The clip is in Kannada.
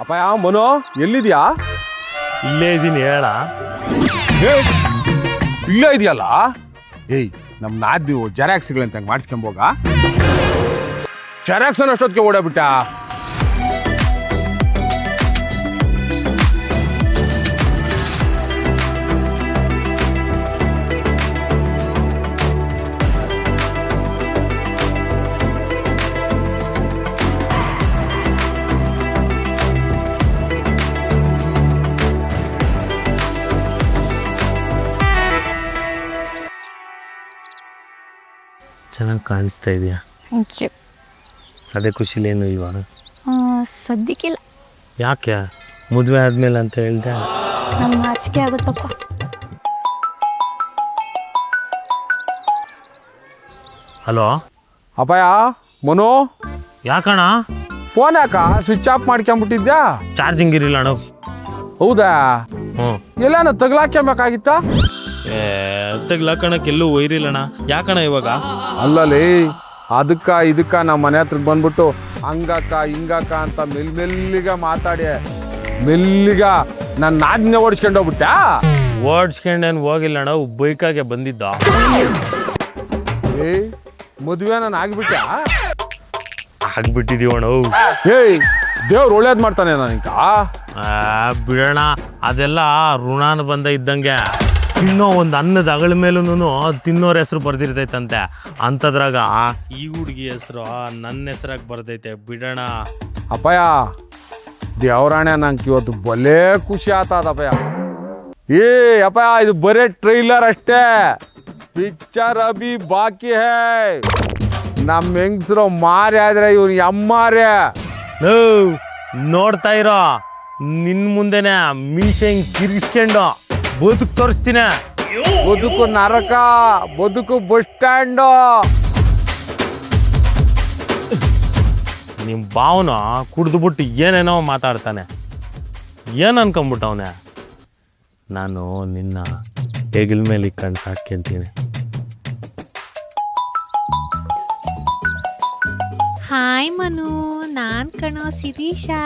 ಅಪ್ಪಯ್ಯ ಮನು ಎಲ್ಲಿದ್ಯಾ? ಇಲ್ಲೇ ಇದ್ದೀನಿ ಹೇಳ. ಇಲ್ಲೇ ಇದೆಯಲ್ಲ. ಏಯ್ ನಮ್ಮ ನಾದ್ವಿ ಜೆರಾಕ್ಸ್ಗಳಂತ ಹಂಗೆ ಮಾಡಿಸ್ಕೊಂಬೋಗ. ಜೆರಾಕ್ಸ್ ಅಷ್ಟೊತ್ತಿಗೆ ಓಡಾಬಿಟ್ಟ. ಚೆನ್ನಾಗಿ ಕಾಣಿಸ್ತಾ ಇದೆಯಾ? ಅದೇ ಖುಷಿಲೇನು ಇಲ್ವಾ? ಸದ್ಯಕ್ಕಿಲ್ಲ. ಯಾಕೆ ಮದುವೆ ಆದ್ಮೇಲೆ ಅಂತ ಹೇಳ್ದೆ? ನಮ್ಮ ನಾಚಿಕೆ ಆಗುತ್ತಪ್ಪ. ಹಲೋ ಅಪ್ಪಯ್ಯ ಮನು ಯಾಕಣ್ಣ ಫೋನ್ ಯಾಕ ಸ್ವಿಚ್ ಆಫ್ ಮಾಡ್ಕೊಂಬಿಟ್ಟಿದ್ಯಾ? ಚಾರ್ಜಿಂಗ್ ಇರಲಿಲ್ಲ ಅಣ್ಣ. ಹೌದಾ? ಹ್ಞೂ ಎಲ್ಲಾನ ತಗ್ಲಾಕ್ಯಬೇಕಾಗಿತ್ತ? ತಗ್ಲಾಕಣಕ್ಕೆ ಎಲ್ಲೂ ಒಯ್ರಿಲ್ಲಣ್ಣ. ಯಾಕಣ್ಣ ಇವಾಗ? ಅಲ್ಲಲ್ಲಿ ಇದಕ್ಕ ನಮ್ಮ ಮನೆ ಹತ್ರಕ್ಕೆ ಬಂದ್ಬಿಟ್ಟು ಹಂಗಕ್ಕ ಹಿಂಗಕ್ಕ ಅಂತ ಮೆಲ್ಲಿಗ ಮಾತಾಡಿ ಮೆಲ್ಲಿಗ ನನ್ನ ನಾದ್ನೇ ಓಡಿಸ್ಕೊಂಡು ಹೋಗ್ಬಿಟ್ಟ. ಓಡಿಸ್ಕೊಂಡೇನು ಹೋಗಿಲ್ಲ ಅಣ್ಣ, ಬೈಕಾಗೆ ಬಂದಿದ್ದ. ಏಯ್ ಮದುವೆ ನಾನು ಆಗಿಬಿಟ್ಟ? ಆಗ್ಬಿಟ್ಟಿದೀವಣ್ಣ. ಏಯ್ ದೇವ್ರು ಒಳ್ಳೇದು ಮಾಡ್ತಾನೆ ನನಗ. ಬಿಡೋಣ, ಅದೆಲ್ಲ ಋಣಾನು ಬಂದ ಇದ್ದಂಗೆ. ತಿನ್ನೋ ಒಂದು ಅನ್ನದ ಅಗಳ ಮೇಲೂ ತಿನ್ನೋರ ಹೆಸರು ಬರ್ದಿರ್ತೈತಂತೆ. ಅಂಥದ್ರಾಗ ಈ ಹುಡುಗಿ ಹೆಸರು ನನ್ನ ಹೆಸರಾಗಿ ಬರ್ದೈತೆ. ಬಿಡೋಣ ಅಪ್ಪಯ್ಯ, ದೇವ್ರಾಣೆ ನಂಗೆ ಇವತ್ತು ಬಲೇ ಖುಷಿ ಆತದಪ್ಪಯ್ಯ. ಏ ಅಪ್ಪಯ್ಯ, ಇದು ಬರೇ ಟ್ರೈಲರ್ ಅಷ್ಟೇ, ಪಿಕ್ಚರ್ ಅಭಿ ಬಾಕಿ ಹೈ. ನಮ್ಮ ಹೆಂಗಸರು ಮಾರಿ ಆದ್ರೆ ಇವ್ನು ಎಮ್ಮಾರೆ. ನೋಡ್ತಾ ಇರೋ, ನಿನ್ನ ಮುಂದೆನೆ ಮೀಸೆ ಹಿಂಗೆ ಕಿರಿಸ್ಕೊಂಡು ಬದುಕು ತೋರಿಸ್ತೀನಿ. ಬದುಕು ನರಕ, ಬದುಕು ಬಸ್ ಸ್ಟ್ಯಾಂಡು. ನಿಮ್ಮ ಭಾವನ ಕುಡಿದ್ಬಿಟ್ಟು ಏನೇನೋ ಮಾತಾಡ್ತಾನೆ. ಏನು ಅನ್ಕೊಂಬಿಟ್ಟವನೆ. ನಾನು ನಿನ್ನ ಹೆಗಲ ಮೇಲೆ ಕಣ್ಣು ಸಾಕ್ಯಂತೀನಿ. ಹಾಯ್ ಮನು, ನಾನ್ ಕಣೋ ಶಿರೀಷಾ.